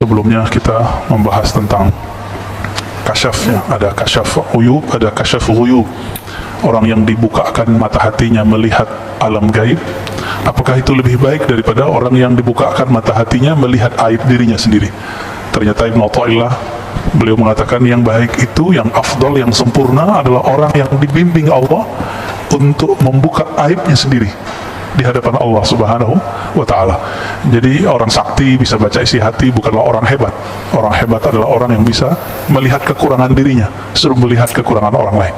Sebelumnya kita membahas tentang kasyaf, ya. Ada kasyaf uyub, ada kasyaf ghuyub. Orang yang dibukakan mata hatinya melihat alam gaib. Apakah itu lebih baik daripada orang yang dibukakan mata hatinya melihat aib dirinya sendiri? Ternyata Ibnu Athaillah, beliau mengatakan yang baik itu, yang afdal, yang sempurna adalah orang yang dibimbing Allah untuk membuka aibnya sendiri di hadapan Allah Subhanahu wa ta'ala. Jadi orang sakti bisa baca isi hati bukanlah orang hebat. Orang hebat adalah orang yang bisa melihat kekurangan dirinya, suruh melihat kekurangan orang lain.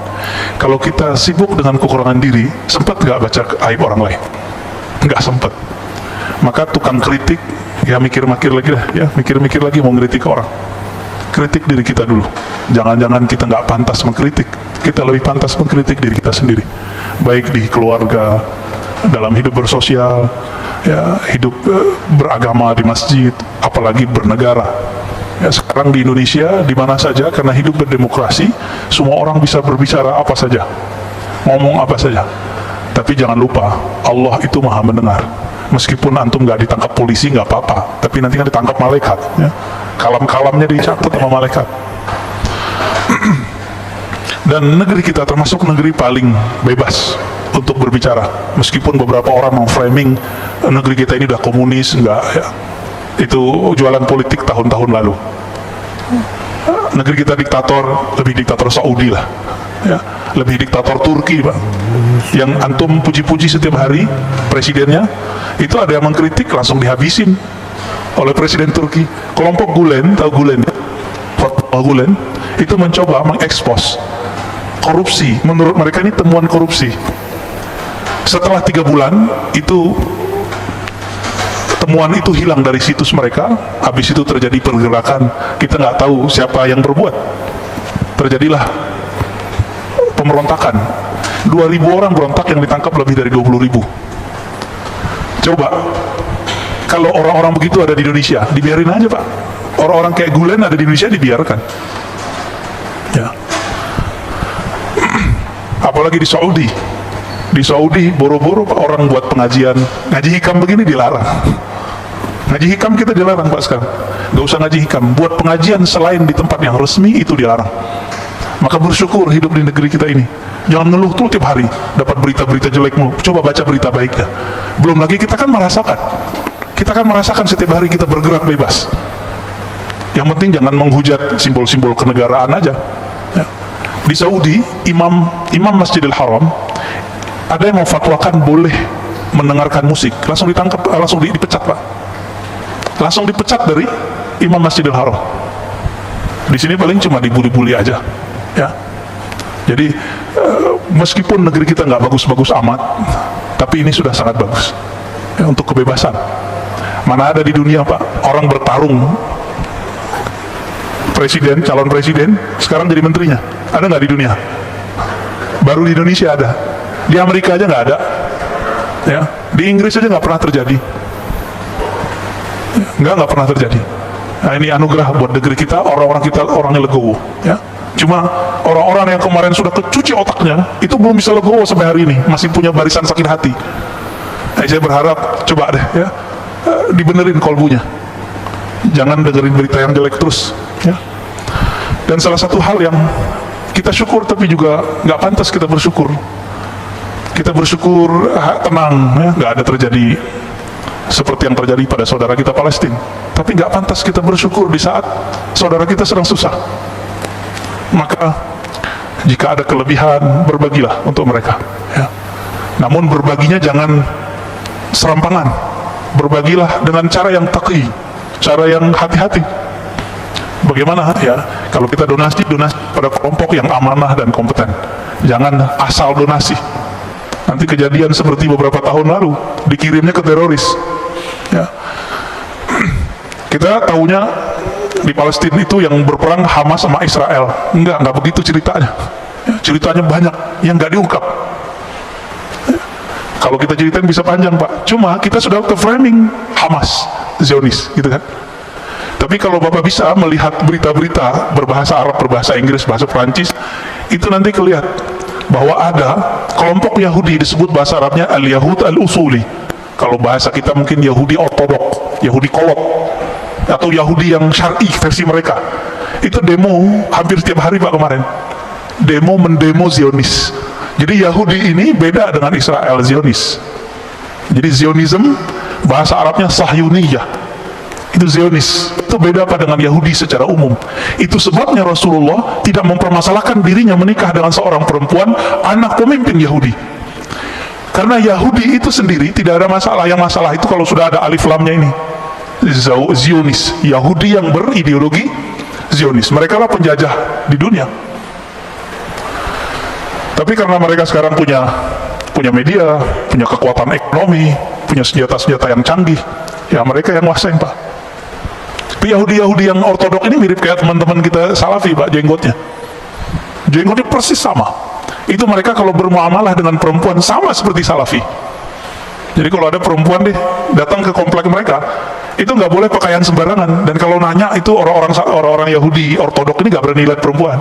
Kalau kita sibuk dengan kekurangan diri, sempat gak baca aib orang lain? Nggak sempat. Maka tukang kritik, ya mikir-mikir lagi lah, ya mikir-mikir lagi mau ngeritik orang. Kritik diri kita dulu. Jangan-jangan kita nggak pantas mengkritik. Kita lebih pantas mengkritik diri kita sendiri. Baik di keluarga, dalam hidup bersosial, ya hidup beragama di masjid, apalagi bernegara. Ya, sekarang di Indonesia, di mana saja, karena hidup berdemokrasi, semua orang bisa berbicara apa saja, ngomong apa saja. Tapi jangan lupa, Allah itu maha mendengar. Meskipun antum nggak ditangkap polisi nggak apa-apa, tapi nanti kan ditangkap malaikat. Ya. Kalam-kalamnya dicatat sama malaikat. Dan negeri kita termasuk negeri paling bebas untuk berbicara. Meskipun beberapa orang memframing negeri kita ini udah komunis, enggak, ya. Itu jualan politik tahun-tahun lalu. Negeri kita diktator, lebih diktator Saudi lah, ya. Lebih diktator Turki, Pak. Yang antum puji-puji setiap hari presidennya, itu ada yang mengkritik langsung dihabisin oleh presiden Turki. Kelompok Gulen, tahu Gulen? Gulen itu mencoba mengekspos korupsi. Menurut mereka ini temuan korupsi. Setelah 3 bulan itu temuan itu hilang dari situs mereka. Habis itu terjadi pergerakan, kita nggak tahu siapa yang berbuat. Terjadilah pemberontakan. 2.000 orang berontak, yang ditangkap lebih dari 20.000. Coba kalau orang-orang begitu ada di Indonesia, dibiarin aja, Pak. Orang-orang kayak Gulen ada di Indonesia, dibiarkan, ya. Apalagi di Saudi. Di Saudi boro-boro, Pak, orang buat pengajian ngaji hikam begini dilarang. Ngaji hikam kita dilarang, Pak, sekarang. Gak usah ngaji hikam, buat pengajian selain di tempat yang resmi itu dilarang. Maka bersyukur hidup di negeri kita ini. Jangan ngeluh tuh tiap hari dapat berita-berita jelek mulu. Coba baca berita baiknya. Belum lagi kita kan merasakan setiap hari kita bergerak bebas. Yang penting jangan menghujat simbol-simbol kenegaraan aja, ya. Di Saudi, imam Masjidil Haram ada yang memfatwakan boleh mendengarkan musik, langsung ditangkap, langsung dipecat, Pak. Langsung dipecat dari imam Masjidil Haram. Di sini paling cuma dibuli-buli aja, ya. Jadi meskipun negeri kita nggak bagus-bagus amat, tapi ini sudah sangat bagus, ya, untuk kebebasan. Mana ada di dunia, Pak, orang bertarung presiden, calon presiden, sekarang jadi menterinya. Ada nggak di dunia? Baru di Indonesia ada. Di Amerika aja nggak ada, ya. Di Inggris aja nggak pernah terjadi, nggak pernah terjadi. Nah, ini anugerah buat negeri kita, orang-orang kita orangnya legowo, ya. Cuma orang-orang yang kemarin sudah kecuci otaknya itu belum bisa legowo sampai hari ini, masih punya barisan sakit hati. Nah, saya berharap coba deh, ya, dibenerin kolbunya, jangan dengerin berita yang jelek terus, ya. Dan salah satu hal yang kita syukur tapi juga nggak pantas kita bersyukur, tenang, ya, nggak ada terjadi seperti yang terjadi pada saudara kita Palestina. Tapi nggak pantas kita bersyukur di saat saudara kita sedang susah. Maka jika ada kelebihan, berbagilah untuk mereka, ya. Namun berbaginya jangan serampangan. Berbagilah dengan cara yang taqi, cara yang hati-hati. Bagaimana, ya, kalau kita donasi pada kelompok yang amanah dan kompeten. Jangan asal donasi. Nanti kejadian seperti beberapa tahun lalu, dikirimnya ke teroris, ya. Kita tahunya di Palestina itu yang berperang Hamas sama Israel. Enggak begitu ceritanya, ya, ceritanya banyak yang nggak diungkap, ya. Kalau kita ceritain bisa panjang, Pak. Cuma kita sudah ke framing Hamas, Zionis, gitu kan. Tapi kalau Bapak bisa melihat berita-berita berbahasa Arab, berbahasa Inggris, bahasa Prancis, itu nanti kelihatan bahwa ada kelompok Yahudi, disebut bahasa Arabnya Al-Yahud Al-Usuli. Kalau bahasa kita mungkin Yahudi Ortodok, Yahudi Kolot, atau Yahudi yang syar'i versi mereka. Itu demo hampir setiap hari Pak kemarin. Mendemo Zionis. Jadi Yahudi ini beda dengan Israel, Zionis. Jadi Zionism bahasa Arabnya Sahyuniyah. Itu Zionis. Itu beda apa dengan Yahudi secara umum. Itu sebabnya Rasulullah tidak mempermasalahkan dirinya menikah dengan seorang perempuan anak pemimpin Yahudi. Karena Yahudi itu sendiri tidak ada masalah. Yang masalah itu kalau sudah ada alif lamnya ini, Zionis, Yahudi yang berideologi Zionis. Mereka lah penjajah di dunia. Tapi karena mereka sekarang punya media, punya kekuatan ekonomi, punya senjata-senjata yang canggih, ya mereka yang nguasain Pak. Tapi Yahudi yang ortodok ini mirip kayak teman-teman kita Salafi Pak, jenggotnya persis sama. Itu mereka kalau bermuamalah dengan perempuan sama seperti Salafi. Jadi kalau ada perempuan datang ke komplek mereka, itu nggak boleh pakaian sembarangan. Dan kalau nanya itu orang-orang Yahudi ortodok ini nggak berani lihat perempuan.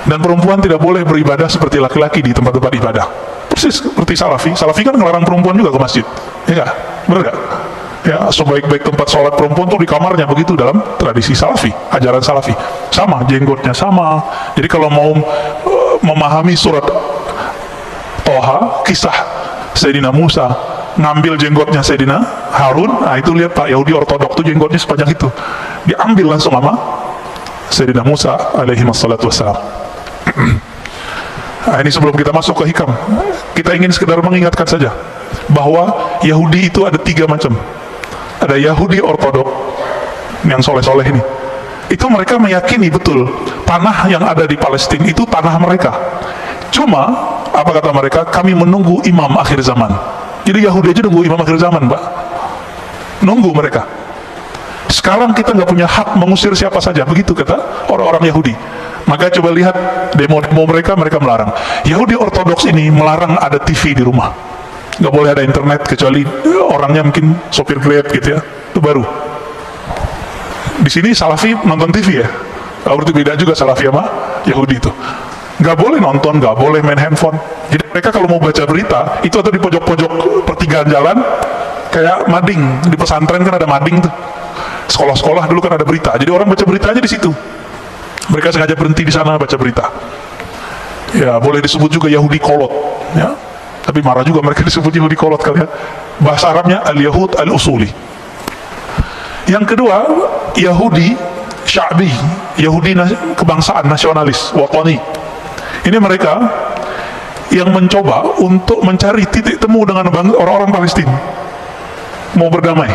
Dan perempuan tidak boleh beribadah seperti laki-laki di tempat-tempat ibadah. Persis seperti Salafi. Salafi kan ngelarang perempuan juga ke masjid, ya nggak? Benar nggak? Ya, sebaik-baik tempat sholat perempuan tuh di kamarnya, begitu dalam tradisi Salafi, ajaran Salafi. Sama, jenggotnya sama. Jadi kalau mau memahami surat Toha, kisah Sayyidina Musa ngambil jenggotnya Sayyidina Harun, nah itu lihat Pak, Yahudi ortodok tuh jenggotnya sepanjang itu, diambil langsung sama Sayyidina Musa alaihi wassalatu wassalam. Nah, ini sebelum kita masuk ke hikam, kita ingin sekedar mengingatkan saja bahwa Yahudi itu ada 3 macam. Ada Yahudi ortodok yang soleh-soleh ini, itu mereka meyakini betul tanah yang ada di Palestina itu tanah mereka. Cuma apa kata mereka? Kami menunggu imam akhir zaman. Jadi Yahudi aja nunggu imam akhir zaman Pak, nunggu mereka. Sekarang kita nggak punya hak mengusir siapa saja, begitu kata orang-orang Yahudi. Maka coba lihat demo-demo mereka melarang. Yahudi ortodoks ini melarang ada TV di rumah, nggak boleh ada internet kecuali orangnya mungkin sopir Grab gitu ya, itu baru. Di sini Salafi nonton TV ya, berarti beda juga Salafi sama Yahudi itu. Nggak boleh nonton, nggak boleh main handphone. Jadi mereka kalau mau baca berita itu atau di pojok-pojok pertigaan jalan, kayak mading di pesantren kan ada mading tuh. Sekolah-sekolah dulu kan ada berita, jadi orang baca berita aja di situ. Mereka sengaja berhenti di sana baca berita. Ya boleh disebut juga Yahudi kolot, ya. Tapi marah juga mereka disebut Yahudi kolot kalian. Bahasa Arabnya al-Yahud al-Usuli. Yang kedua, Yahudi Sya'bi, Yahudi kebangsaan, nasionalis, watani. Ini mereka yang mencoba untuk mencari titik temu dengan orang-orang Palestina, mau berdamai.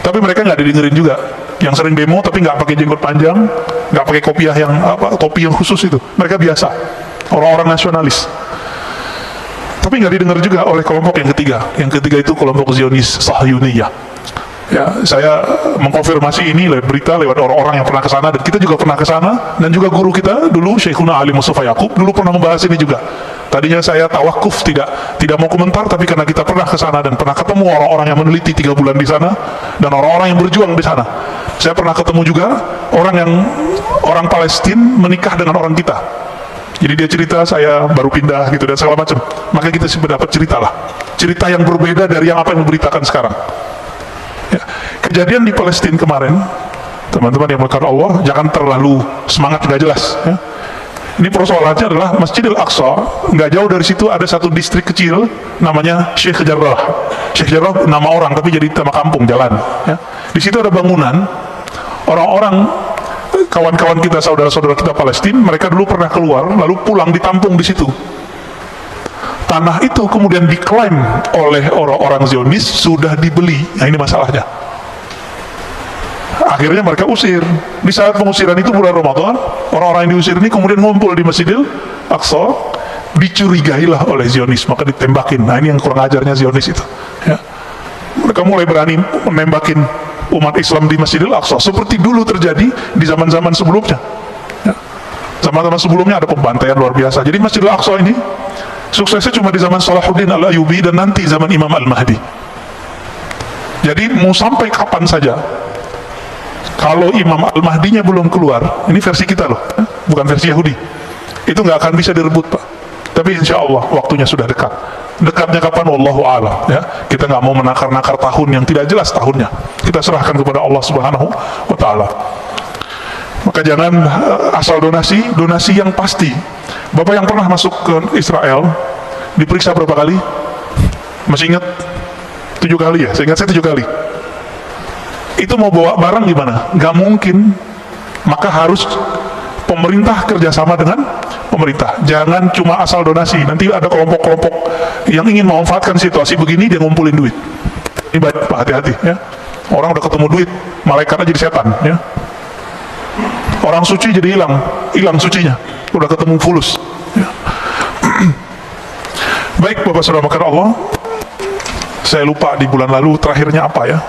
Tapi mereka nggak didengerin juga. Yang sering demo tapi nggak pakai jenggot panjang, nggak pakai kopiah yang topi yang khusus itu. Mereka biasa, orang-orang nasionalis. Tapi nggak didengar juga oleh kelompok yang ketiga. Yang ketiga itu kelompok Zionis Sahyuniyah. Ya, saya mengkonfirmasi ini lewat berita, lewat orang-orang yang pernah ke sana, dan kita juga pernah ke sana, dan juga guru kita dulu Syekhuna Ali Mustafa Yaqub dulu pernah membahas ini juga. Tadinya saya tawakuf, tidak mau komentar, tapi karena kita pernah ke sana dan pernah ketemu orang-orang yang meneliti 3 bulan di sana dan orang-orang yang berjuang di sana. Saya pernah ketemu juga orang Palestina menikah dengan orang kita. Jadi dia cerita saya baru pindah gitu dan segala macam. Maka kita sih mendapat cerita yang berbeda dari yang apa yang diberitakan sekarang. Ya. Kejadian di Palestina kemarin, teman-teman yang berkata Allah, jangan terlalu semangat nggak jelas. Ya. Ini persoalannya adalah Masjidil Aqsa, nggak jauh dari situ ada satu distrik kecil namanya Sheikh Jarrah. Sheikh Jarrah nama orang tapi jadi nama kampung, jalan. Ya. Di situ ada bangunan, orang-orang kawan-kawan kita, saudara-saudara kita Palestina, mereka dulu pernah keluar lalu pulang ditampung di situ. Tanah itu kemudian diklaim oleh orang-orang Zionis sudah dibeli. Nah ini masalahnya. Akhirnya mereka usir. Di saat pengusiran itu bulan Ramadan, orang-orang yang diusir ini kemudian ngumpul di Masjidil Aqsa, dicurigailah oleh Zionis, maka ditembakin. Nah ini yang kurang ajarnya Zionis itu. Ya. Mereka mulai berani menembakin umat Islam di Masjidil Aqsa, seperti dulu terjadi di zaman-zaman sebelumnya. Ya. Zaman-zaman sebelumnya ada pembantaian luar biasa. Jadi Masjidil Aqsa ini suksesnya cuma di zaman Salahuddin al-Ayyubi dan nanti zaman Imam al-Mahdi. Jadi mau sampai kapan saja, kalau Imam al-Mahdinya belum keluar, ini versi kita loh, bukan versi Yahudi, itu nggak akan bisa direbut Pak. Tapi insya Allah waktunya sudah dekat. Dekatnya kapan? Wallahu a'lam. Ya, kita nggak mau menakar-nakar tahun yang tidak jelas tahunnya. Kita serahkan kepada Allah Subhanahu wa Ta'ala. Maka jangan asal donasi yang pasti. Bapak yang pernah masuk ke Israel diperiksa berapa kali? Masih ingat? 7 kali ya? Saya ingat saya 7 kali. Itu mau bawa barang gimana? Nggak mungkin. Maka harus pemerintah kerjasama dengan pemerintah. Jangan cuma asal donasi. Nanti ada kelompok-kelompok yang ingin memanfaatkan situasi begini, dia ngumpulin duit. Ini baik, Pak, hati-hati ya. Orang udah ketemu duit, malaikatnya jadi setan ya. Orang suci jadi hilang sucinya. Udah ketemu fulus ya. Baik Bapak Saudara maka Allah, saya lupa di bulan lalu terakhirnya apa ya,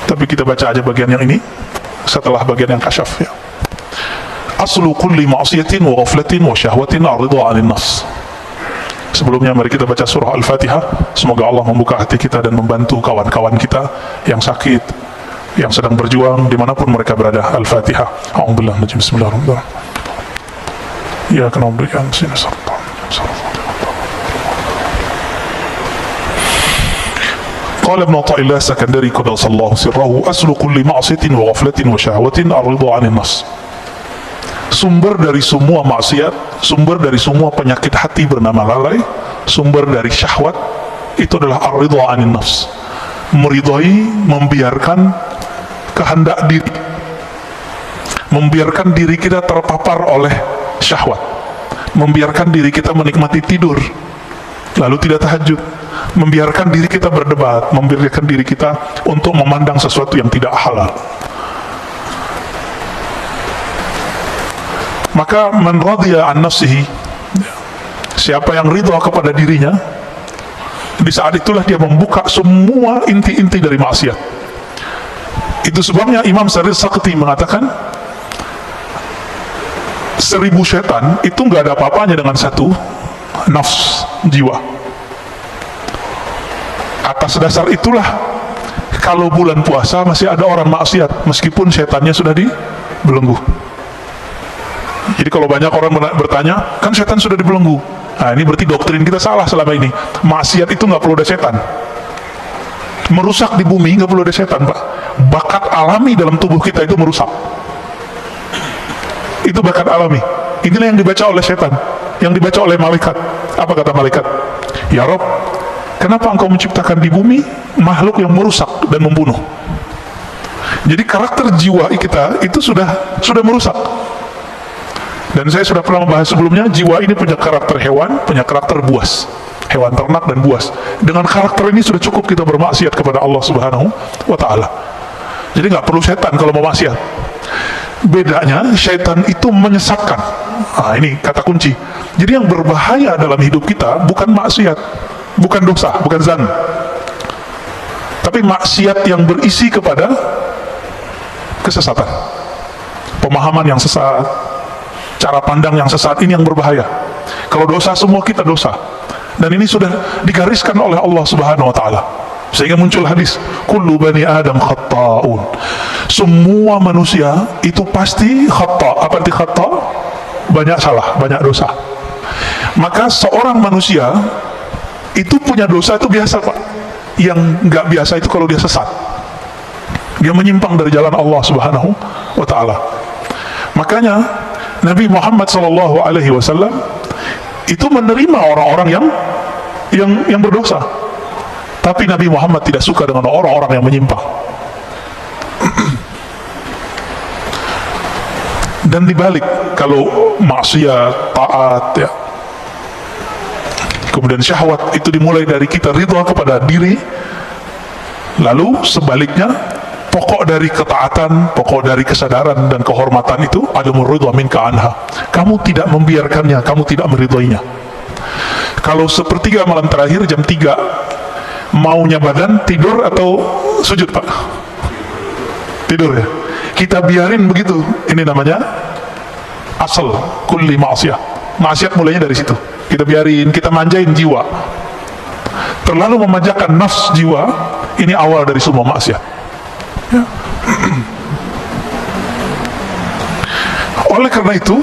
tapi kita baca aja bagian yang ini setelah bagian yang kasyaf ya. Aslu kulli ma'siyatin wa ghaflatin wa syahwatin ar-ridha 'anil nas. Sebelumnya mari kita baca surah Al-Fatihah. Semoga Allah membuka hati kita dan membantu kawan-kawan kita yang sakit, yang sedang berjuang dimanapun mereka berada. Al-Fatihah. A'udzubillahi minasy syaitonir rajim. Bismillahirrahmanirrahim. Ya kana berikan sinas. قال ابن عطاء الله السكندري قدس الله سره أصل كل معصية وغفلة وشهوة الرضا عن النص. Sumber dari semua maksiat, sumber dari semua penyakit hati bernama lalai, sumber dari syahwat itu adalah ar-ridha 'anil nafs. Meridhai, membiarkan kehendak diri, membiarkan diri kita terpapar oleh syahwat, membiarkan diri kita menikmati tidur lalu tidak tahajud, membiarkan diri kita berdebat, membiarkan diri kita untuk memandang sesuatu yang tidak halal. Maka man radhiya an nafsihi, siapa yang ridha kepada dirinya, di saat itulah dia membuka semua inti-inti dari maksiat. Itu sebabnya Imam Sarir Sakti mengatakan 1000 setan itu nggak ada apa-apanya dengan satu nafs, jiwa. Atas dasar itulah kalau bulan puasa masih ada orang maksiat meskipun setannya sudah dibelenggu. Jadi kalau banyak orang bertanya, kan setan sudah dibelenggu. Nah ini berarti doktrin kita salah selama ini. Maksiat itu nggak perlu ada setan. Merusak di bumi nggak perlu ada setan, Pak. Bakat alami dalam tubuh kita itu merusak. Itu bakat alami. Inilah yang dibaca oleh setan, yang dibaca oleh malaikat. Apa kata malaikat? Ya Rob, kenapa engkau menciptakan di bumi makhluk yang merusak dan membunuh? Jadi karakter jiwa kita itu sudah merusak. Dan saya sudah pernah membahas sebelumnya, jiwa ini punya karakter hewan, punya karakter buas, hewan ternak dan buas. Dengan karakter ini sudah cukup kita bermaksiat kepada Allah Subhanahu wa Ta'ala. Jadi nggak perlu setan kalau mau maksiat. Bedanya, syaitan itu menyesatkan. Nah, ini kata kunci. Jadi yang berbahaya dalam hidup kita bukan maksiat, bukan dosa, bukan zan, tapi maksiat yang berisi kepada kesesatan, pemahaman yang sesat, cara pandang yang sesat. Ini yang berbahaya. Kalau dosa, semua kita dosa, dan ini sudah digariskan oleh Allah Subhanahu wa Ta'ala, sehingga muncul hadis kullu bani adam khatta'un. Semua manusia itu pasti khata'. Apa arti khata'? Banyak salah, banyak dosa. Maka seorang manusia itu punya dosa itu biasa, Pak. Yang nggak biasa itu kalau dia sesat, dia menyimpang dari jalan Allah Subhanahu wa Ta'ala. Makanya Nabi Muhammad SAW itu menerima orang-orang yang berdosa, tapi Nabi Muhammad tidak suka dengan orang-orang yang menyimpang. Dan dibalik, kalau maksiat, taat ya, kemudian syahwat itu dimulai dari kita ridha kepada diri, lalu sebaliknya pokok dari ketaatan, pokok dari kesadaran dan kehormatan itu adamur ridha minka anha. Kamu tidak membiarkannya, kamu tidak meridhoinya. Kalau sepertiga malam terakhir jam 3 maunya badan tidur atau sujud, Pak? Tidur ya. Kita biarin begitu. Ini namanya asal kulli ma'siyah. Maksiat mulainya dari situ. Kita biarin, kita manjain jiwa. Terlalu memanjakan nafs jiwa, ini awal dari semua maksiat. Ya. Oleh karena itu,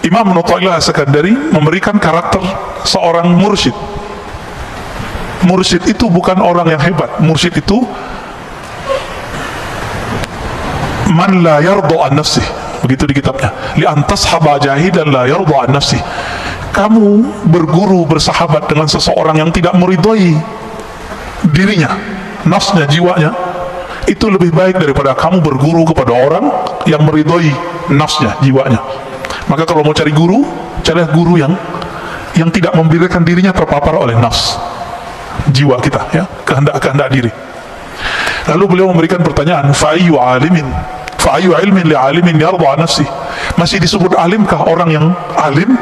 Imam Ibnu Athaillah As-Sakandari memberikan karakter seorang mursyid. Mursyid itu bukan orang yang hebat. Mursyid itu man la yarda an nafsih, begitu di kitabnya, li antashaba jahidan la yarda an nafsih. Kamu berguru, bersahabat dengan seseorang yang tidak meridhoi dirinya, nafsnya, jiwanya, itu lebih baik daripada kamu berguru kepada orang yang meridhoi nafsnya, jiwanya. Maka kalau mau cari guru, carilah guru yang tidak membiarkan dirinya terpapar oleh nafs, jiwa kita, ya, kehendak diri. Lalu beliau memberikan pertanyaan, fa'ayyu ilmin li alimin yarda nafsi. Masih disebut alimkah orang yang alim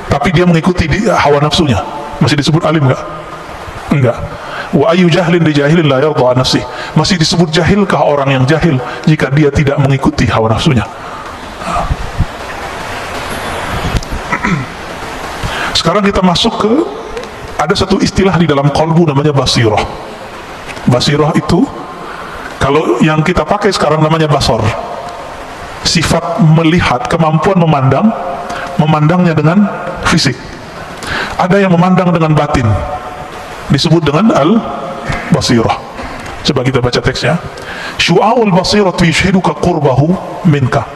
tapi dia mengikuti hawa nafsunya? Masih disebut alim enggak? Enggak. Wa ayyu jahlin li jahilin la yarda nafsi. Masih disebut jahilkah orang yang jahil jika dia tidak mengikuti hawa nafsunya? Sekarang kita masuk ke, ada satu istilah di dalam qalbu namanya basirah. Basirah itu, kalau yang kita pakai sekarang namanya basar. Sifat melihat, kemampuan memandang, memandangnya dengan fisik. Ada yang memandang dengan batin, disebut dengan al-basirah. Coba kita baca teksnya. Syu'aul basiratu yushhiduka qurbahu minka.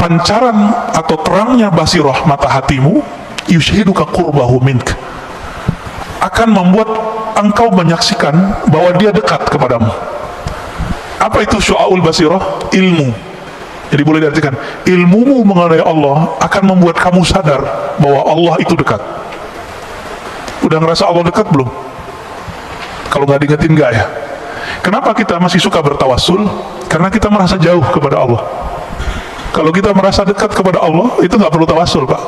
Pancaran atau terangnya basirah mata hatimu, yushhiduka qurbahu minka, akan membuat engkau menyaksikan bahwa dia dekat kepadamu. Apa itu syu'aul basirah? Ilmu. Jadi boleh diartikan, ilmumu mengenai Allah akan membuat kamu sadar bahwa Allah itu dekat. Udah ngerasa Allah dekat belum? Kalau nggak diingetin nggak ya? Kenapa kita masih suka bertawassul? Karena kita merasa jauh kepada Allah. Kalau kita merasa dekat kepada Allah, itu nggak perlu tawassul, Pak.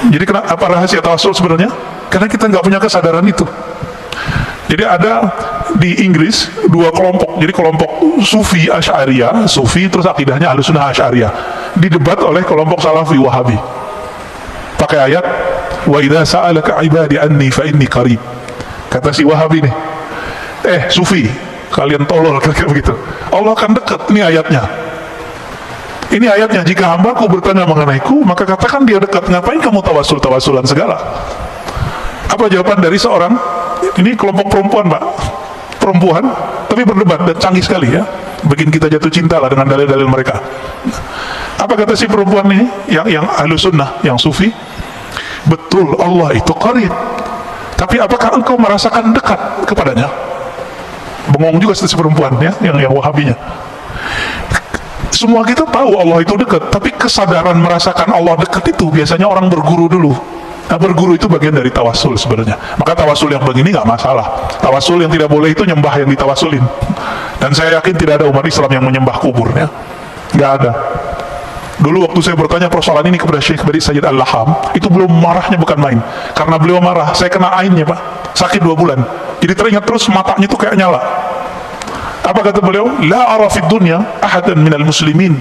Jadi apa rahasia tawassul sebenarnya? Karena kita nggak punya kesadaran itu. Jadi ada di Inggris dua kelompok. Jadi kelompok Sufi Asy'ariyah, Sufi terus akidahnya Ahlussunnah Asy'ariyah, didebat oleh kelompok Salafi Wahabi. Pakai ayat, wa idza sa'alaka 'ibadi anni fa inni qarib. Kata si Wahabi nih, Sufi, kalian tolol, kira-kira begitu. Allah akan dekat, ini ayatnya. Ini ayatnya, jika hambaku bertanya mengenaiku, maka katakan dia dekat. Ngapain kamu tawassul-tawassulan segala? Apa jawaban dari seorang, ini kelompok perempuan, Pak, perempuan, tapi berdebat dan canggih sekali, ya, bikin kita jatuh cinta lah dengan dalil-dalil mereka. Apa kata si perempuan ini, yang Ahlussunnah, yang Sufi? Betul, Allah itu qarib, tapi apakah engkau merasakan dekat kepadanya? Bengong juga si perempuan, ya, yang Wahabinya. Semua kita tahu Allah itu dekat, tapi kesadaran merasakan Allah dekat itu biasanya orang berguru dulu. Nah, berguru itu bagian dari tawassul sebenarnya. Maka tawassul yang begini nggak masalah. Tawassul yang tidak boleh itu nyembah yang ditawassulin. Dan saya yakin tidak ada umat Islam yang menyembah kuburnya. Nggak ada. Dulu waktu saya bertanya persoalan ini kepada Syekh Bari Sayyid Al-Laham, itu belum marahnya bukan main. Karena beliau marah, saya kena ainnya, Pak. Sakit 2 bulan. Jadi teringat terus, matanya itu kayak nyala. Apa kata beliau? La ara fid dunya ahadan minal muslimin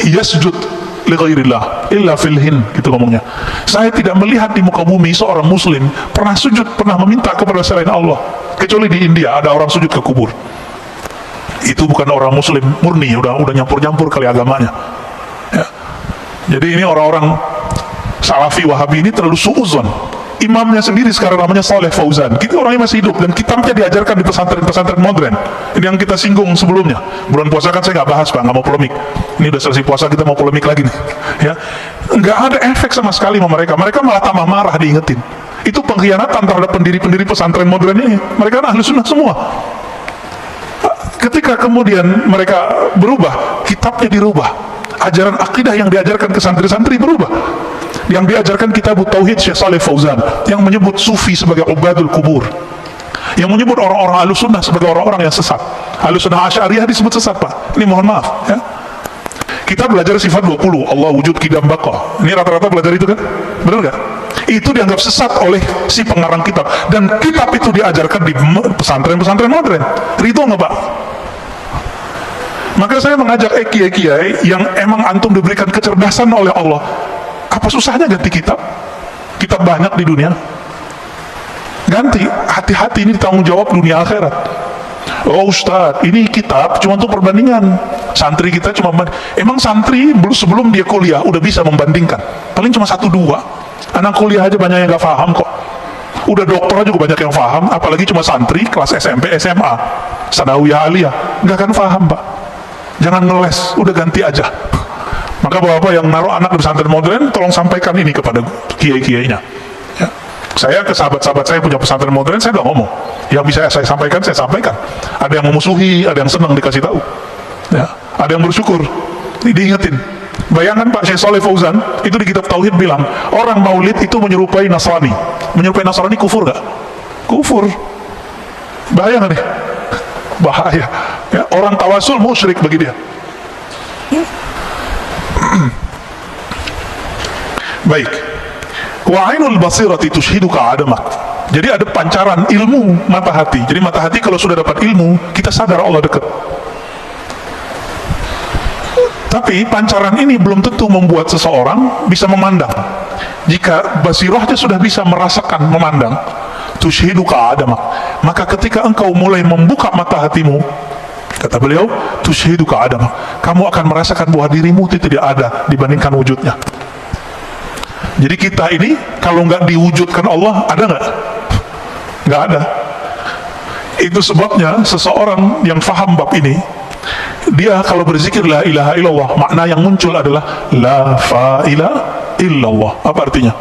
yasjud li ghairillah illa fil Hind, gitu ngomongnya. Saya tidak melihat di muka bumi seorang muslim pernah sujud, pernah meminta kepada selain Allah, kecuali di India ada orang sujud ke kubur. Itu bukan orang muslim murni, udah nyampur-nyampur kali agamanya, ya. Jadi ini orang-orang Salafi Wahabi ini terlalu suuzon. Imamnya sendiri sekarang namanya Saleh Fauzan, kita orangnya masih hidup dan kitabnya diajarkan di pesantren-pesantren modern. Ini yang kita singgung sebelumnya. Bulan puasa kan saya nggak bahas, Pak, nggak mau polemik. Ini udah selesai puasa, kita mau polemik lagi nih, ya. Nggak ada efek sama sekali sama mereka. Mereka malah tambah marah diingetin. Itu pengkhianatan terhadap pendiri-pendiri pesantren modern ini. Mereka kan Ahlussunnah semua. Ketika kemudian mereka berubah, kitabnya dirubah, ajaran akidah yang diajarkan ke santri-santri berubah. Yang diajarkan kitab Tauhid Syekh Saleh Fauzan, yang menyebut Sufi sebagai ubadul kubur, yang menyebut orang-orang Ahlussunnah sebagai orang-orang yang sesat. Ahlussunnah Asy'ariyah disebut sesat, Pak. Ini mohon maaf, ya. Kita belajar sifat 20, Allah wujud qidam baqa. Ini rata-rata belajar itu kan? Benar nggak? Itu dianggap sesat oleh si pengarang kitab, dan kitab itu diajarkan di pesantren-pesantren modern. Ridho nggak, Pak? Maka saya mengajak kiai-kiai yang emang antum diberikan kecerdasan oleh Allah, apa susahnya ganti kitab? Kitab banyak di dunia. Ganti, hati-hati, ini tanggung jawab dunia akhirat. Oh Ustadz, ini kitab cuma untuk perbandingan. Santri kita cuma emang santri sebelum dia kuliah udah bisa membandingkan. Paling cuma 1-2. Anak kuliah aja banyak yang gak paham kok. Udah dokter juga banyak yang paham, apalagi cuma santri kelas SMP, SMA, sanawiyah, aliyah, gak akan paham Pak. Jangan ngeles, udah ganti aja. Maka bapak-bapak yang naruh anak di pesantren modern, tolong sampaikan ini kepada kiai-kiainya. Ya. Saya ke sahabat-sahabat saya punya pesantren modern, saya udah ngomong. Yang bisa saya sampaikan, saya sampaikan. Ada yang memusuhi, ada yang senang dikasih tahu. Ya. Ada yang bersyukur. Ini diingetin. Bayangkan Pak Syekh Saleh Fauzan, itu di kitab Tauhid bilang, orang maulid itu menyerupai Nasrani. Menyerupai Nasrani kufur gak? Kufur. Bahaya gak nih? Bahaya. Ya, orang tawasul musyrik bagi dia. Baik. Wa ainul basirati tushhiduka adamak. Jadi ada pancaran ilmu mata hati. Jadi mata hati kalau sudah dapat ilmu, kita sadar Allah dekat. Tapi pancaran ini belum tentu membuat seseorang bisa memandang. Jika basirahnya sudah bisa merasakan memandang, tushhiduka adamak, maka ketika engkau mulai membuka mata hatimu, kata beliau, tushhiduka adamak, kamu akan merasakan bahwa dirimu itu tidak ada dibandingkan wujudnya. Jadi kita ini kalau nggak diwujudkan Allah, ada nggak? Nggak ada. Itu sebabnya seseorang yang faham bab ini, dia kalau berzikir la ilaha illallah, makna yang muncul adalah la fa'ila illallah. Apa artinya?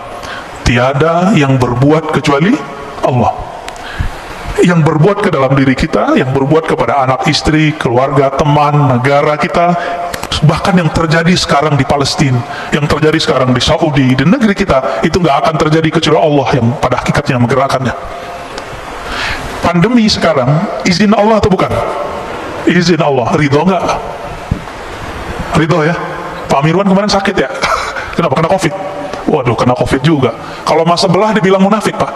Tiada yang berbuat kecuali Allah. Yang berbuat ke dalam diri kita, yang berbuat kepada anak, istri, keluarga, teman, negara kita, bahkan yang terjadi sekarang di Palestina, yang terjadi sekarang di Saudi, di negeri kita, itu nggak akan terjadi kecuali Allah yang pada hakikatnya menggerakkannya. Pandemi sekarang, izin Allah atau bukan? Izin Allah. Ridho nggak? Ridho ya. Pak Mirwan kemarin sakit ya. Kenapa? Kena COVID. Waduh, kena COVID juga. Kalau masa belah dibilang munafik Pak.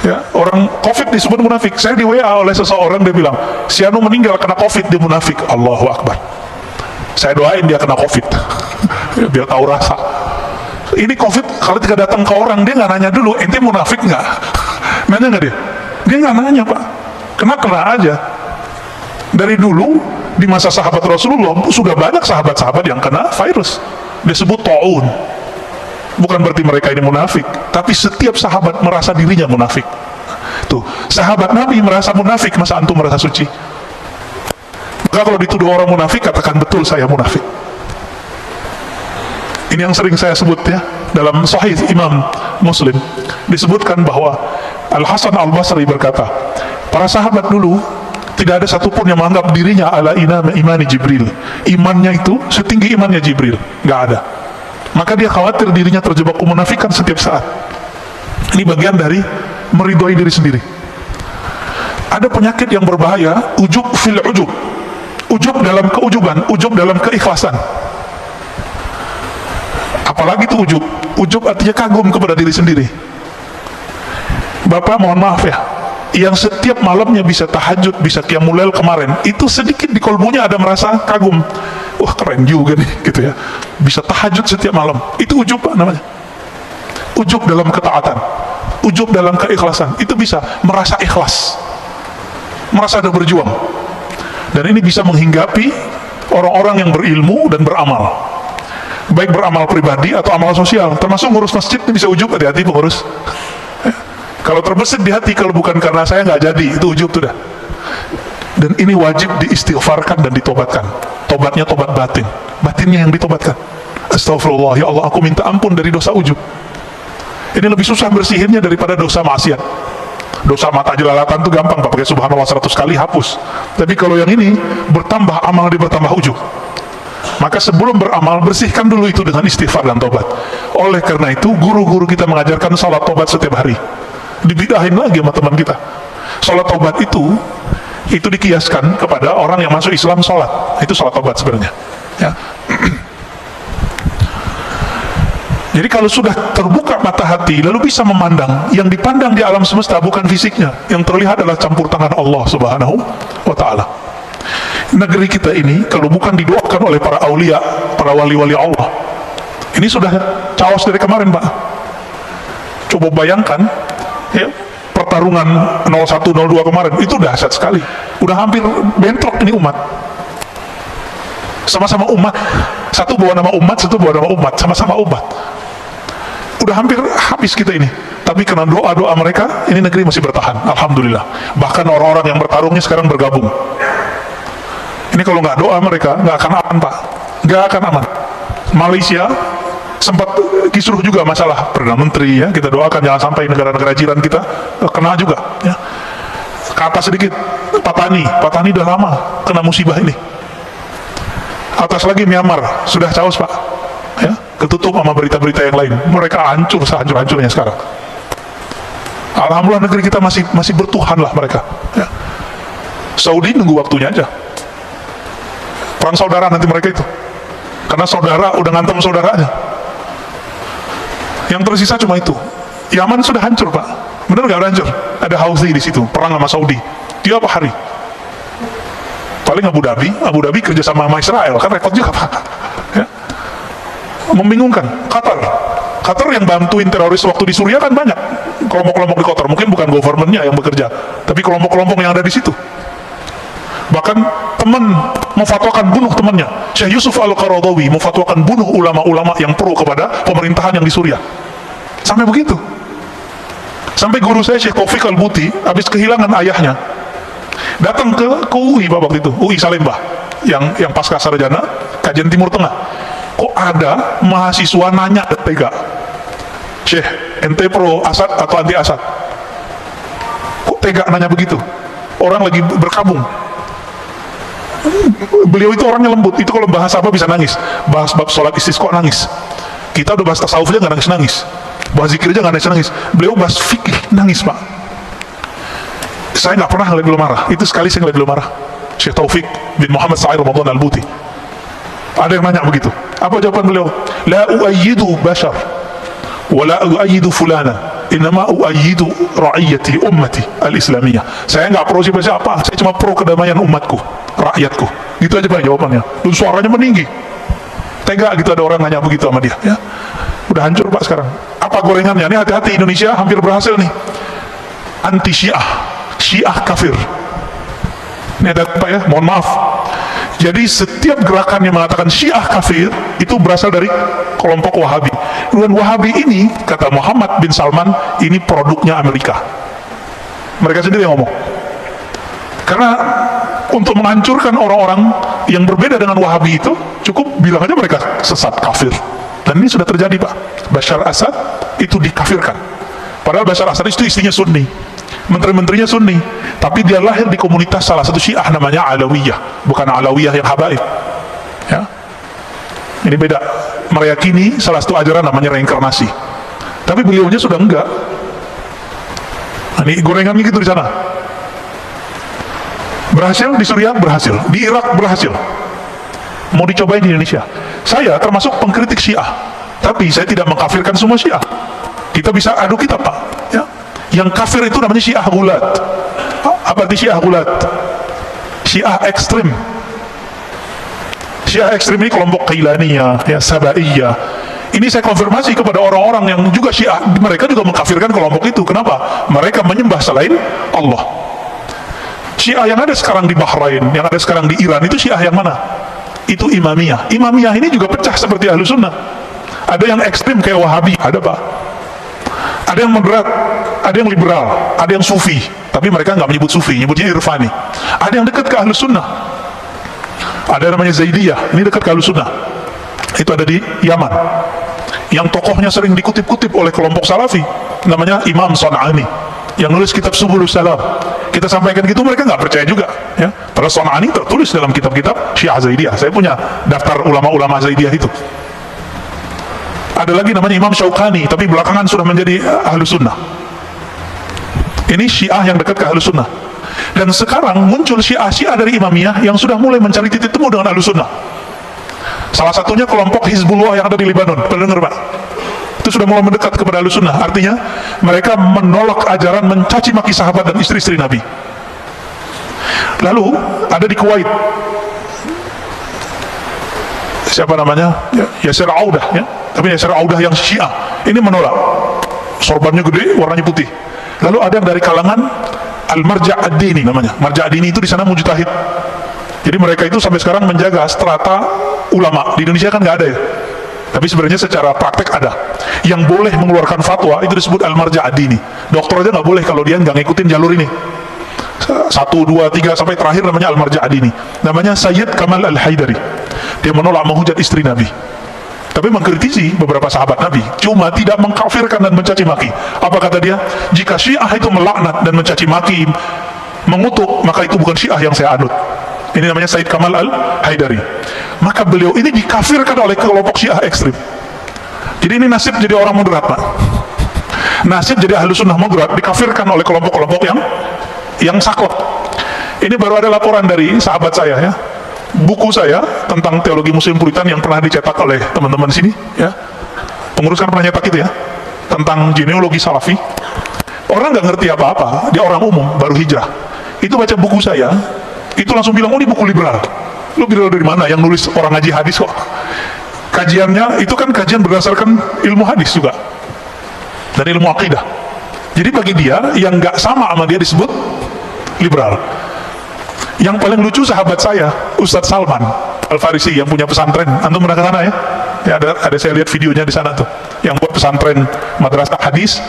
Ya, orang COVID disebut munafik. Saya di WA oleh seseorang, dia bilang, si Anu meninggal kena COVID, dia munafik. Allahu Akbar. Saya doain dia kena COVID. Biar tahu rasa. Ini COVID kalau tidak datang ke orang, dia nggak nanya dulu, ente munafik nggak? Nanya nggak dia? Dia nggak nanya Pak. Kena aja. Dari dulu di masa sahabat Rasulullah sudah banyak sahabat-sahabat yang kena virus. Disebut ta'un. Bukan berarti mereka ini munafik, tapi setiap sahabat merasa dirinya munafik. Tuh, sahabat Nabi merasa munafik, masa antum merasa suci? Maka kalau dituduh orang munafik, katakan betul saya munafik. Ini yang sering saya sebut ya, dalam Sahih Imam Muslim disebutkan bahwa Al-Hasan Al-Basri berkata, para sahabat dulu tidak ada satupun yang menganggap dirinya ala imani Jibril. Imannya itu setinggi imannya Jibril, nggak ada. Maka dia khawatir dirinya terjebak kemunafikan setiap saat. Ini bagian dari meridhoi diri sendiri. Ada penyakit yang berbahaya, ujub fil ujub. Ujub dalam keujuban, ujub dalam keikhlasan. Apalagi itu ujub. Ujub artinya kagum kepada diri sendiri. Bapak mohon maaf ya, yang setiap malamnya bisa tahajud, bisa qiyamul lail kemarin, itu sedikit di kolbunya ada merasa kagum. Wah keren juga nih, gitu ya. Bisa tahajud setiap malam. Itu ujub Pak namanya. Ujub dalam ketaatan, ujub dalam keikhlasan. Itu bisa merasa ikhlas, merasa ada berjuang. Dan ini bisa menghinggapi orang-orang yang berilmu dan beramal. Baik beramal pribadi atau amal sosial. Termasuk ngurus masjid, ini bisa ujub, hati-hati pengurus. Kalau terbesit di hati, kalau bukan karena saya nggak jadi, itu ujub tuh dah. Dan ini wajib diistighfarkan dan ditobatkan. Tobatnya tobat batin, batinnya yang ditobatkan. Astagfirullah, ya Allah, aku minta ampun dari dosa ujub. Ini lebih susah bersihinnya daripada dosa maksiat. Dosa mata jelalatan itu gampang Pak, pakai subhanallah 100 kali hapus. Tapi kalau yang ini bertambah amal, dia bertambah ujub. Maka sebelum beramal, bersihkan dulu itu dengan istighfar dan tobat. Oleh karena itu, guru-guru kita mengajarkan salat tobat setiap hari. Dibidahin lagi sama teman kita. Salat tobat itu dikiaskan kepada orang yang masuk Islam salat. Itu salat tobat sebenarnya. Ya. Jadi kalau sudah terbuka mata hati, lalu bisa memandang, yang dipandang di alam semesta bukan fisiknya, yang terlihat adalah campur tangan Allah Subhanahu wa Ta'ala. Negeri kita ini kalau bukan didoakan oleh para aulia, para wali-wali Allah, ini sudah caos dari kemarin Pak. Coba bayangkan ya, per pertarungan 01-02 kemarin itu dahsyat sekali, udah hampir bentrok ini umat, sama-sama umat, satu bawa nama umat, satu bawa nama umat, sama-sama umat, udah hampir habis kita ini. Tapi karena doa-doa mereka, ini negeri masih bertahan, alhamdulillah. Bahkan orang-orang yang bertarungnya sekarang bergabung. Ini kalau nggak doa mereka, nggak akan aman Pak, nggak akan aman. Malaysia sempat kisruh juga masalah Perdana Menteri, ya, kita doakan jangan sampai negara-negara jiran kita kena juga, ya. Ke atas sedikit, Patani udah lama kena musibah ini. Atas lagi Myanmar, sudah caos Pak, ya, ketutup sama berita-berita yang lain. Mereka hancur sehancur-hancurnya sekarang. Alhamdulillah negeri kita masih bertuhan lah mereka, ya. Saudi nunggu waktunya aja, perang saudara nanti mereka itu, karena saudara udah ngantem saudaranya. Yang tersisa cuma itu. Yaman sudah hancur Pak, bener nggak? Udah hancur. Ada Houthi di situ, perang sama Saudi tiap hari. Paling Abu Dhabi kerja sama Israel, kan repot juga Pak, ya. Membingungkan. Qatar yang bantuin teroris waktu di Suriah kan banyak kelompok-kelompok di Qatar, mungkin bukan governmentnya yang bekerja, tapi kelompok-kelompok yang ada di situ. Bahkan teman memfatwakan bunuh temannya, Syekh Yusuf Al-Qaradawi memfatwakan bunuh ulama-ulama yang pro kepada pemerintahan yang di Suriah. Sampai begitu. Sampai guru saya Syekh Taufik Al-Buti habis kehilangan ayahnya, datang ke UI Pak waktu itu, UI Salemba, yang pasca sarjana kajian Timur Tengah. Kok ada mahasiswa nanya ke Tega, Syekh, ente pro Asad atau anti Asad? Kok Tega nanya begitu? Orang lagi berkabung. Beliau itu orangnya lembut, itu kalau bahas apa bisa nangis, bahas bab sholat istisqa nangis. Kita udah bahas tasawuf aja nggak nangis-nangis, bahas zikir aja nggak nangis-nangis. Beliau bahas fikih nangis Pak. Saya nggak pernah ngeliat beliau marah, itu sekali saya ngeliat beliau marah. Syekh Taufik bin Muhammad Sa'ir Ramadan Al-Buti. Ada yang nanya begitu, apa jawaban beliau? La uayyidu bashar wa la uayyidu fulana, innama uayyidu ra'iyati ummati al-islamiyah. Saya nggak pro siapa-siapa, saya cuma pro kedamaian umatku, rakyatku. Gitu aja Pak jawabannya. Dan suaranya meninggi. Tega gitu ada orang nanya begitu sama dia, ya. Udah hancur Pak sekarang. Apa gorengannya? Ini hati-hati, Indonesia hampir berhasil nih. Anti Syiah, Syiah kafir. Ini ada Pak ya, mohon maaf. Jadi setiap gerakan yang mengatakan Syiah kafir itu berasal dari kelompok Wahabi. Dan Wahabi ini, kata Muhammad bin Salman, ini produknya Amerika. Mereka sendiri yang ngomong. Karena untuk menghancurkan orang-orang yang berbeda dengan Wahabi itu, cukup bilang aja mereka sesat, kafir. Dan ini sudah terjadi Pak. Bashar Assad itu dikafirkan. Padahal Bashar Assad itu istrinya Sunni, menteri-menterinya Sunni, tapi dia lahir di komunitas salah satu Syiah namanya Alawiyah, bukan Alawiyah yang habaib, ya. Ini beda. Meyakini salah satu ajaran namanya reinkarnasi, tapi beliaunya sudah enggak. Nah, ini gorengannya gitu di sana. Berhasil di Suriah, berhasil di Irak, berhasil. Mau dicobain di Indonesia. Saya termasuk pengkritik Syiah, tapi saya tidak mengkafirkan semua Syiah. Kita bisa adu kita Pak, ya. Yang kafir itu namanya Syiah Gulat. Apa arti Syiah Gulat? Syiah ekstrim. Syiah ekstrim ini kelompok Qailaniyah, ya, Sabaiyah. Ini saya konfirmasi kepada orang-orang yang juga Syiah, mereka juga mengkafirkan kelompok itu. Kenapa? Mereka menyembah selain Allah. Syiah yang ada sekarang di Bahrain, yang ada sekarang di Iran, itu Syiah yang mana? Itu Imamiyah. Imamiyah ini juga pecah seperti Ahlus Sunnah. Ada yang ekstrim kayak Wahabi, ada Pak. Ada yang moderat, ada yang liberal, ada yang sufi, tapi mereka nggak menyebut sufi, nyebutnya irfani. Ada yang dekat ke Ahlus Sunnah, ada namanya Zaidiyah, ini dekat ke Ahlus Sunnah. Itu ada di Yaman, yang tokohnya sering dikutip-kutip oleh kelompok Salafi, namanya Imam Son'ani, yang nulis kitab Subulus Salam. Kita sampaikan gitu, mereka nggak percaya juga, ya. Padahal Son'ani tertulis dalam kitab-kitab Syiah Zaidiyah. Saya punya daftar ulama-ulama Zaidiyah itu. Ada lagi namanya Imam Syaukani, tapi belakangan sudah menjadi Ahlus Sunnah. Ini Syiah yang dekat ke Ahlus Sunnah. Dan sekarang muncul Syiah dari Imamiyah yang sudah mulai mencari titik temu dengan Ahlus Sunnah. Salah satunya kelompok Hizbullah yang ada di Lebanon. Pernah dengar Pak? Itu sudah mulai mendekat kepada Ahlus Sunnah. Artinya mereka menolak ajaran mencaci maki sahabat dan istri-istri Nabi. Lalu ada di Kuwait, siapa namanya? Yasir Audah, ya. Tapi Yasir Audah yang Syiah ini menolak. Sorbannya gede, warnanya putih. Lalu ada yang dari kalangan Al-Marja' Ad-Dini namanya. Marja' Ad-Dini itu di sana mujtahid. Jadi mereka itu sampai sekarang menjaga strata ulama. Di Indonesia kan nggak ada ya. Tapi sebenarnya secara praktek ada. Yang boleh mengeluarkan fatwa itu disebut Al-Marja' Ad-Dini. Dokter aja nggak boleh kalau dia nggak ngikutin jalur ini. 1, 2, 3 sampai terakhir namanya Al-Marja' Ad-Dini. Namanya Sayyid Kamal Al-Haidari. Dia menolak menghujat istri Nabi, tapi mengkritisi beberapa sahabat Nabi, cuma tidak mengkafirkan dan mencaci maki. Apa kata dia? Jika Syiah itu melaknat dan mencaci maki, mengutuk, maka itu bukan Syiah yang saya anut. Ini namanya Sayyid Kamal Al-Haidari. Maka beliau ini dikafirkan oleh kelompok Syiah ekstrim. Jadi ini nasib jadi orang moderat, Pak. Nasib jadi ahlu sunnah moderat dikafirkan oleh kelompok-kelompok yang saklek. Ini baru ada laporan dari sahabat saya ya. Buku saya tentang teologi Muslim Puritan yang pernah dicetak oleh teman-teman sini ya. Pengurus kan pernah nyetak itu ya, tentang genealogi Salafi. Orang nggak ngerti apa-apa, dia orang umum baru hijrah. Itu baca buku saya, itu langsung bilang, oh ini buku liberal. Lu liberal dari mana? Yang nulis orang ngaji hadis kok. Kajiannya itu kan kajian berdasarkan ilmu hadis juga dan ilmu akidah. Jadi bagi dia yang nggak sama dia disebut liberal. Yang paling lucu sahabat saya, Ustadz Salman Al-Farisi yang punya pesantren. Antum pernah ke sana ya? Ya ada saya lihat videonya di sana tuh. Yang buat pesantren madrasah hadis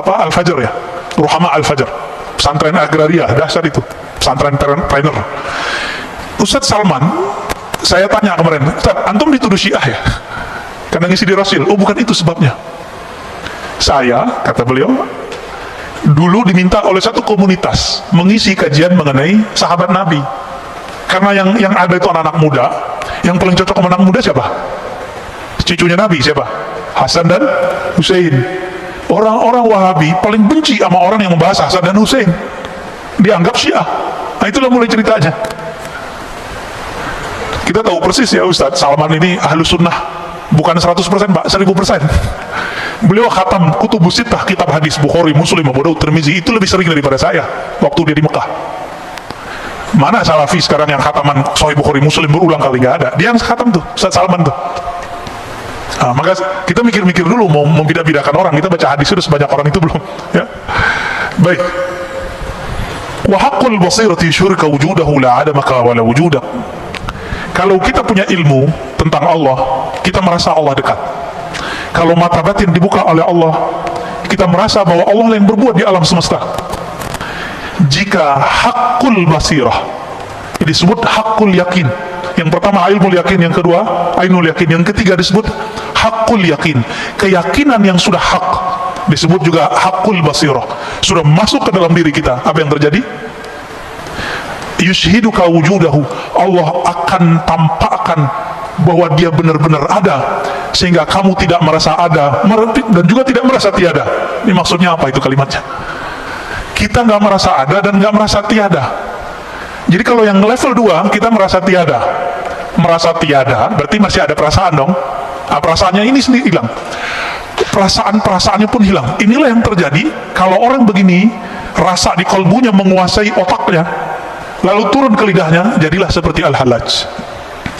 Al-Fajr ya, Ruhama Al-Fajr. Pesantren agraria, dahsyat itu. Pesantren trainer. Ustadz Salman, saya tanya kemarin, Ustadz, antum dituduh Syiah ya? Karena ngisi di Rasul. Oh bukan itu sebabnya. Saya, kata beliau, dulu diminta oleh satu komunitas mengisi kajian mengenai sahabat Nabi. Karena yang ada itu anak-anak muda. Yang paling cocok sama anak muda siapa? Cucunya Nabi siapa? Hasan dan Hussein. Orang-orang Wahabi paling benci sama orang yang membahas Hasan dan Hussein. Dianggap Syiah. Nah itulah mulai ceritanya. Kita tahu persis ya Ustadz Salman ini ahlu sunnah. Bukan 100% Pak, 1000%. Beliau khatam Kutubus Sittah, kitab hadis Bukhari, Muslim, Abu Daud, Tirmizi, itu lebih sering daripada saya waktu dia di Mekah. Mana Salafi sekarang yang khataman Sahih Bukhari, Muslim berulang kali? Gak ada. Dia yang khatam tuh, Ustaz Salman tuh. Nah, maka kita mikir-mikir dulu mau membidah-bidahkan orang. Kita baca hadis sudah sebanyak orang itu belum ya. Baik. Wa haqqul basirati syurika wujudahu la adamaka wa la wujudak. Kalau kita punya ilmu tentang Allah, kita merasa Allah dekat. Kalau mata batin dibuka oleh Allah, kita merasa bahwa Allah yang berbuat di alam semesta. Jika hakul basirah, disebut hakul yakin. Yang pertama ilmu yakin, yang kedua ainul yakin, yang ketiga disebut hakul yakin. Keyakinan yang sudah hak disebut juga hakul basirah. Sudah masuk ke dalam diri kita. Apa yang terjadi? Yushhiduka wujudahu, Allah akan tampakkan bahwa dia benar-benar ada, sehingga kamu tidak merasa ada dan juga tidak merasa tiada. Ini maksudnya apa itu kalimatnya? Kita nggak merasa ada dan nggak merasa tiada. Jadi kalau yang level 2 kita merasa tiada. Merasa tiada berarti masih ada perasaan dong. Nah, perasaannya ini sendiri hilang. Perasaannya pun hilang. Inilah yang terjadi kalau orang begini, rasa di kolbunya menguasai otaknya, lalu turun ke lidahnya, jadilah seperti Al-Hallaj.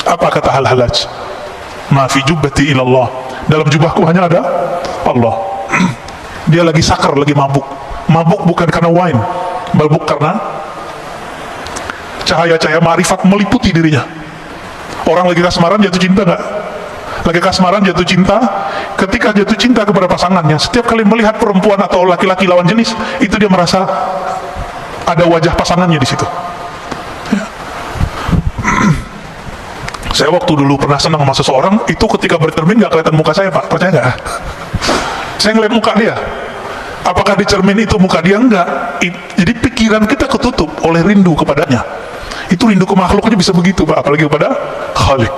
Apa kata Al-Hallaj? Ma fi jubbati ilallah, dalam jubahku hanya ada Allah. Dia lagi sakar, lagi mabuk. Mabuk bukan karena wine, mabuk karena cahaya-cahaya ma'rifat meliputi dirinya. Orang lagi kasmaran jatuh cinta nggak? Lagi kasmaran jatuh cinta, ketika jatuh cinta kepada pasangannya, setiap kali melihat perempuan atau laki-laki lawan jenis, itu dia merasa ada wajah pasangannya di situ. Saya waktu dulu pernah senang sama seseorang, itu ketika bercermin nggak kelihatan muka saya Pak, percaya nggak? Saya ngeliat muka dia. Apakah di cermin itu muka dia? Enggak. Jadi pikiran kita ketutup oleh rindu kepadanya. Itu rindu ke makhluknya bisa begitu Pak, apalagi kepada Khalik.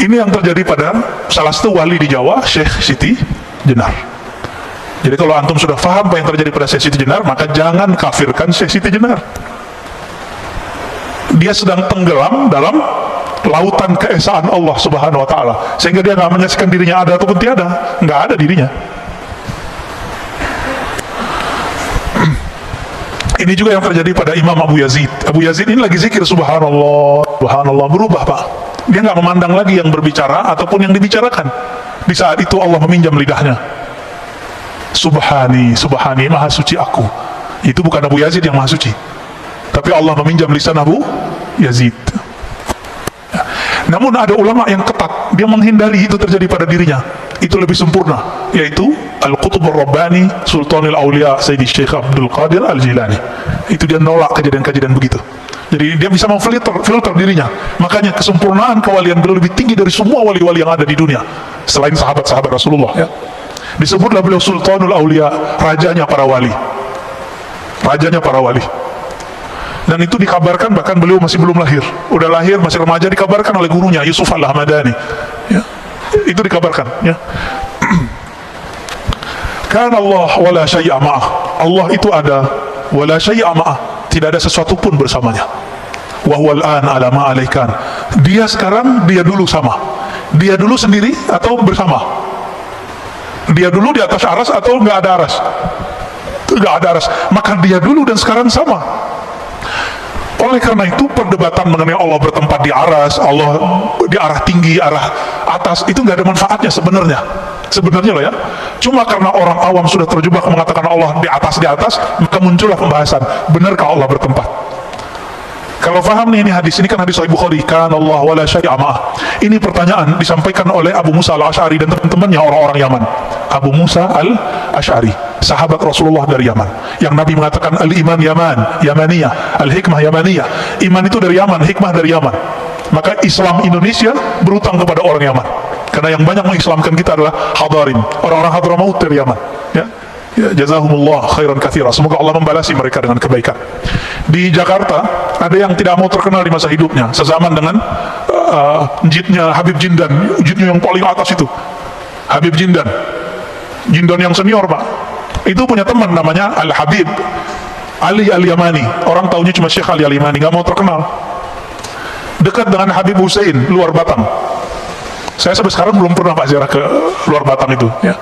Ini yang terjadi pada salah satu wali di Jawa, Syekh Siti Jenar. Jadi kalau antum sudah paham apa yang terjadi pada Syekh Siti Jenar, maka jangan kafirkan Syekh Siti Jenar. Dia sedang tenggelam dalam lautan keesaan Allah Subhanahu wa Ta'ala, sehingga dia nggak menyaksikan dirinya ada ataupun tiada, nggak ada dirinya. Ini juga yang terjadi pada Imam Abu Yazid. Abu Yazid ini lagi zikir subhanallah, subhanallah, berubah Pak. Dia nggak memandang lagi yang berbicara ataupun yang dibicarakan. Di saat itu Allah meminjam lidahnya. Subhani, subhani, maha suci aku. Itu bukan Abu Yazid yang maha suci, tapi Allah meminjam lisan Abu Yazid. Namun ada ulama yang ketat, dia menghindari itu terjadi pada dirinya. Itu lebih sempurna, yaitu Al-Qutb Ar-Rabbani Sultanul Aulia Sayyidi Syekh Abdul Qadir Al-Jilani. Itu dia nolak kejadian-kejadian begitu. Jadi dia bisa memfilter dirinya. Makanya kesempurnaan kewalian beliau lebih tinggi dari semua wali-wali yang ada di dunia selain sahabat-sahabat Rasulullah, ya. Disebutlah beliau Sultanul Aulia, rajanya para wali. Rajanya para wali. Dan itu dikabarkan bahkan beliau masih belum lahir. Udah lahir, masih remaja, dikabarkan oleh gurunya Yusuf Al-Ahmadani, ya. Itu dikabarkan, ya. Kana Allah wala syai'a ma'ah. Allah itu ada, wala syai'a ma'ah, tidak ada sesuatu pun bersamanya. Wa huwal an ala ma alaikan. Dia sekarang, dia dulu sama. Dia dulu sendiri atau bersama? Dia dulu di atas aras atau nggak ada aras? Nggak ada aras. Maka dia dulu dan sekarang sama. Oleh karena itu perdebatan mengenai Allah bertempat di aras, Allah di arah tinggi, arah atas, itu nggak ada manfaatnya sebenarnya. Sebenarnya loh, ya. Cuma karena orang awam sudah terjebak mengatakan Allah di atas, maka muncullah pembahasan, benarkah Allah bertempat? Kalau paham nih, ini hadis ini kan hadis Sahih Bukhari, kan Allah wala syai'a ma'ah. Ini pertanyaan disampaikan oleh Abu Musa Al-Asy'ari dan teman-temannya orang-orang Yaman. Abu Musa Al-Asy'ari, sahabat Rasulullah dari Yaman, yang Nabi mengatakan al-iman Yamaniyah, al-hikmah Yamaniyah. Iman itu dari Yaman, hikmah dari Yaman. Maka Islam Indonesia berutang kepada orang Yaman, karena yang banyak mengislamkan kita adalah Hadarin, orang-orang Hadramaut dari Yaman, ya. Ya, jazahumullah khairan katsira. Semoga Allah membalasi mereka dengan kebaikan. Di Jakarta ada yang tidak mau terkenal di masa hidupnya, sezaman dengan jidnya Habib Jindan, jidnya yang paling atas itu, Habib Jindan yang senior, Pak. Itu punya teman namanya Al-Habib Ali Al-Yamani. Orang taunya cuma Syekh Ali Al-Yamani, nggak mau terkenal. Dekat dengan Habib Hussein, luar Batang. Saya sampai sekarang belum pernah Pak ziarah ke luar Batang itu, ya.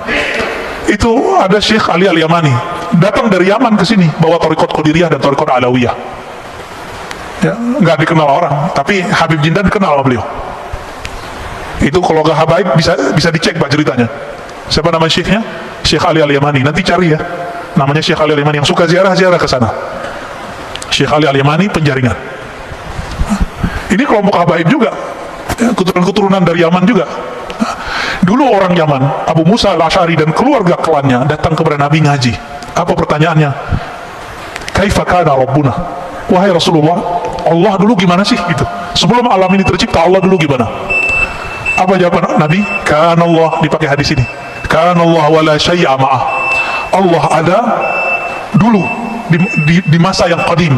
Itu ada Syekh Ali Al-Yamani datang dari Yaman ke sini bawa Thariqat Qadiriyah dan Thariqat Alawiyah, ya, nggak dikenal orang, tapi Habib Jindan dikenal sama beliau. Itu kalau nggak habaib bisa dicek Pak ceritanya. Siapa nama Syekhnya? Syekh Ali Al-Yamani. Nanti cari, ya, namanya Syekh Ali Al-Yamani, yang suka ziarah ke sana. Syekh Ali Al-Yamani Penjaringan. Ini kelompok habaib juga, ya, keturunan dari Yaman juga. Dulu orang Yaman, Abu Musa Al-Asy'ari dan keluarga klannya datang kepada Nabi ngaji. Apa pertanyaannya? Kaifa kana Rabbuna? Wahai Rasulullah, Allah dulu gimana sih? Gitu. Sebelum alam ini tercipta, Allah dulu gimana? Apa jawaban Nabi? Kana Allah, dipakai hadis ini. Kana Allah wala syai'a ma'ah. Allah ada dulu di masa yang qadim.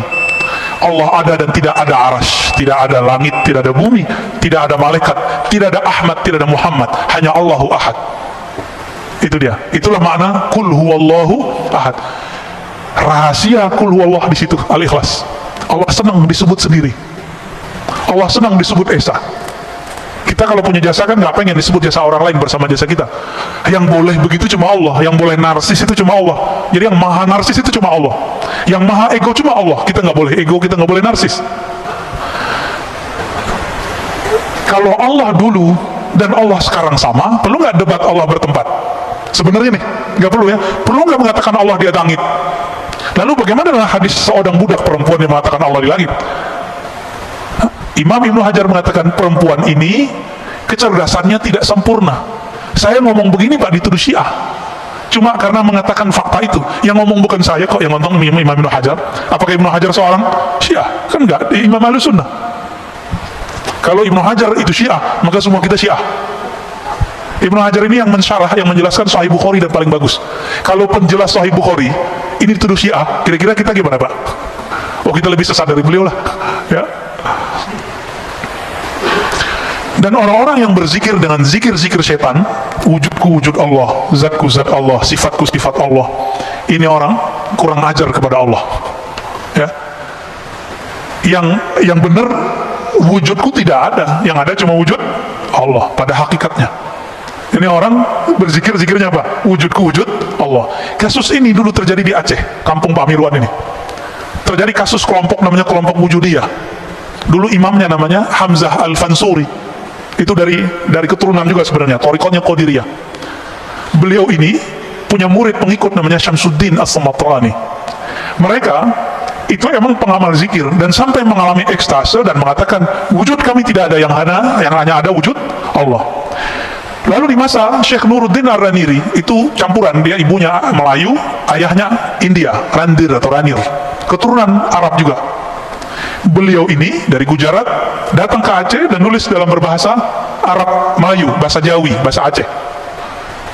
Allah ada dan tidak ada arash, tidak ada langit, tidak ada bumi, tidak ada malaikat, tidak ada Ahmad, tidak ada Muhammad, hanya Allahu Ahad. Itu dia. Itulah makna Qul huwallahu ahad. Rahasia Qul huwallah di situ Al-Ikhlas. Allah senang disebut sendiri. Allah senang disebut Esa. Kita kalau punya jasa kan nggak pengen disebut jasa orang lain bersama jasa kita. Yang boleh begitu cuma Allah, yang boleh narsis itu cuma Allah. Jadi yang maha narsis itu cuma Allah, yang maha ego cuma Allah. Kita nggak boleh ego, kita nggak boleh narsis. Kalau Allah dulu dan Allah sekarang sama, perlu nggak debat Allah bertempat? Sebenarnya nih, nggak perlu, ya. Perlu nggak mengatakan Allah di langit? Lalu bagaimana dengan hadis seorang budak perempuan yang mengatakan Allah di langit? Imam Ibnu Hajar mengatakan perempuan ini kecerdasannya tidak sempurna. Saya ngomong begini Pak dituduh Syiah, cuma karena mengatakan fakta itu. Yang ngomong bukan saya kok, yang ngomong Imam Ibnu Hajar. Apakah Ibnu Hajar seorang Syiah? Kan enggak, Imam Ahlus Sunnah. Kalau Ibnu Hajar itu Syiah, maka semua kita Syiah. Ibnu Hajar ini yang mensyarah, yang menjelaskan Sahih Bukhari dan paling bagus. Kalau penjelas Sahih Bukhari ini dituduh Syiah, kira-kira kita gimana Pak? Oh, kita lebih sesat dari beliau lah, ya. Dan orang-orang yang berzikir dengan zikir-zikir setan, wujudku wujud Allah, zatku zat Allah, sifatku sifat Allah, ini orang kurang ajar kepada Allah, ya. Yang benar wujudku tidak ada, yang ada cuma wujud Allah pada hakikatnya. Ini orang berzikir, zikirnya apa? Wujudku wujud Allah. Kasus ini dulu terjadi di Aceh, kampung Pak Mirwan ini. Terjadi kasus kelompok namanya kelompok Wujudiyah. Dulu imamnya namanya Hamzah Al-Fansuri. Itu dari keturunan juga sebenarnya, thariqatnya Qadiriyah. Beliau ini punya murid pengikut namanya Syamsuddin As-Samatrani. Mereka itu emang pengamal zikir dan sampai mengalami ekstase dan mengatakan wujud kami tidak ada yang hanya ada wujud Allah. Lalu di masa Syekh Nuruddin Ar-Raniri, itu campuran, dia ibunya Melayu, ayahnya India, Randir atau Ranir, keturunan Arab juga. Beliau ini dari Gujarat datang ke Aceh dan nulis dalam berbahasa Arab Melayu, bahasa Jawi, bahasa Aceh.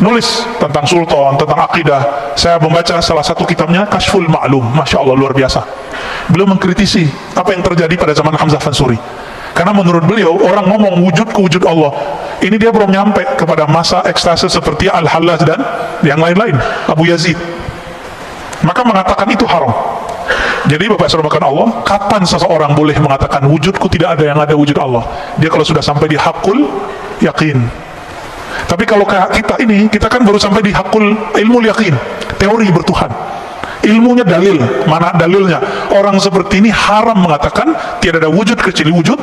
Nulis tentang sultan, tentang akidah. Saya membaca salah satu kitabnya, Kashful Ma'lum. Masya Allah, luar biasa. Beliau mengkritisi apa yang terjadi pada zaman Hamzah Fansuri. Karena menurut beliau, orang ngomong wujud ke wujud Allah, ini dia belum nyampe kepada masa ekstase seperti Al-Hallaj dan yang lain-lain, Abu Yazid. Maka mengatakan itu haram. Jadi Bapak Saudara Allah, kapan seseorang boleh mengatakan wujudku tidak ada yang ada wujud Allah? Dia kalau sudah sampai di hakul yakin. Tapi kalau kita ini, kita kan baru sampai di hakul ilmu yakin, teori bertuhan. Ilmunya dalil, mana dalilnya? Orang seperti ini haram mengatakan tiada ada wujud kecuali wujud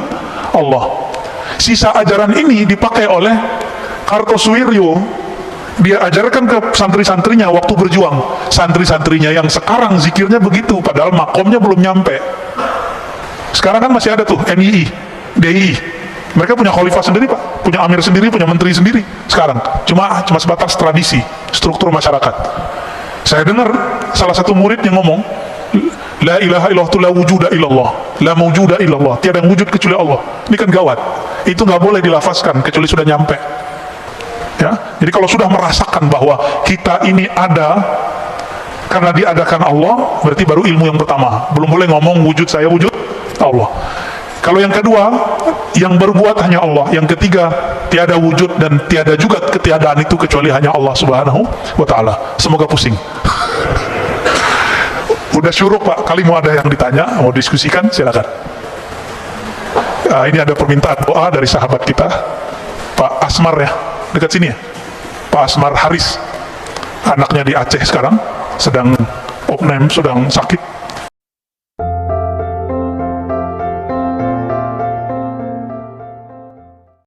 Allah. Sisa ajaran ini dipakai oleh Kartosuwiryo. Dia ajarkan ke santri-santrinya waktu berjuang. Santri-santrinya yang sekarang zikirnya begitu, padahal makomnya belum nyampe. Sekarang kan masih ada tuh NII, DII. Mereka punya khalifah sendiri Pak, punya amir sendiri, punya menteri sendiri. Sekarang cuma sebatas tradisi, struktur masyarakat. Saya dengar salah satu murid yang ngomong, La ilaha illallah la wujuda illallah, la mawjuda illallah, tiada yang wujud kecuali Allah. Ini kan gawat. Itu nggak boleh dilafazkan kecuali sudah nyampe. Ya, jadi kalau sudah merasakan bahwa kita ini ada karena diadakan Allah, berarti baru ilmu yang pertama. Belum boleh ngomong wujud saya wujud Allah. Kalau yang kedua, yang berbuat hanya Allah. Yang ketiga, tiada wujud dan tiada juga ketiadaan itu kecuali hanya Allah Subhanahu wa ta'ala. Semoga pusing. Udah syuruk Pak, kali mau ada yang ditanya, mau diskusikan, silakan. Ini ada permintaan doa dari sahabat kita, Pak Asmar ya, dekat sini ya, Pak Asmar Haris. Anaknya di Aceh sekarang, sedang opname, sedang sakit.